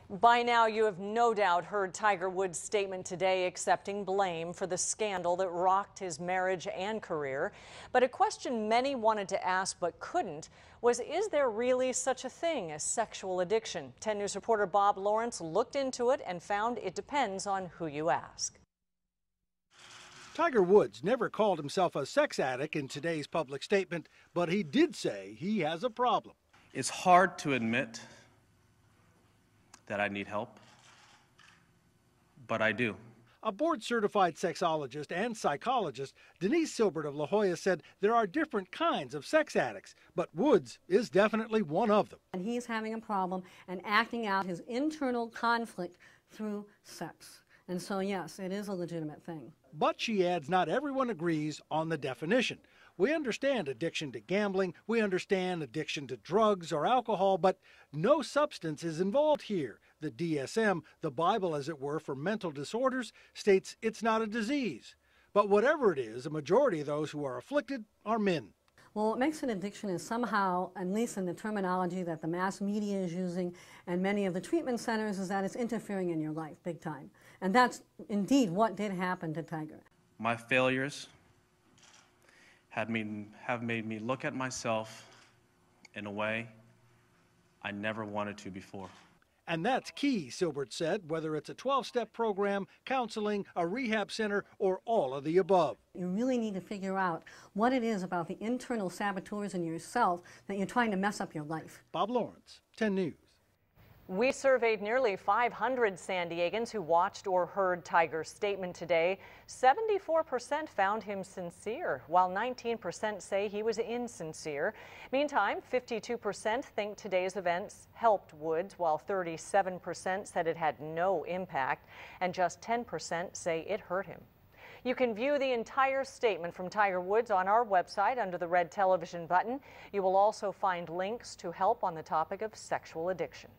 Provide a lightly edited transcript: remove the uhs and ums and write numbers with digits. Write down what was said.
By now, you have no doubt heard Tiger Woods' statement today accepting blame for the scandal that rocked his marriage and career. But a question many wanted to ask but couldn't was, is there really such a thing as sexual addiction? 10 News reporter Bob Lawrence looked into it and found it depends on who you ask. Tiger Woods never called himself a sex addict in today's public statement, but he did say he has a problem. It's hard to admit that I need help, but I do. A board-certified sexologist and psychologist, Denise Silbert of La Jolla, said there are different kinds of sex addicts, but Woods is definitely one of them. And he's having a problem and acting out his internal conflict through sex. And so, yes, it is a legitimate thing. But she adds not everyone agrees on the definition. We understand addiction to gambling, we understand addiction to drugs or alcohol, but no substance is involved here. The DSM, the Bible as it were for mental disorders, states it's not a disease. But whatever it is, a majority of those who are afflicted are men. Well, what makes an addiction is somehow, at least in the terminology that the mass media is using and many of the treatment centers, is that it's interfering in your life big time. And that's indeed what did happen to Tiger. My failures have made me look at myself in a way I never wanted to before. And that's key, Silbert said, whether it's a 12-step program, counseling, a rehab center, or all of the above. You really need to figure out what it is about the internal saboteurs in yourself that you're trying to mess up your life. Bob Lawrence, 10 News. We surveyed nearly 500 San Diegans who watched or heard Tiger's statement today. 74% found him sincere, while 19% say he was insincere. Meantime, 52% think today's events helped Woods, while 37% said it had no impact, and just 10% say it hurt him. You can view the entire statement from Tiger Woods on our website under the red television button. You will also find links to help on the topic of sexual addiction.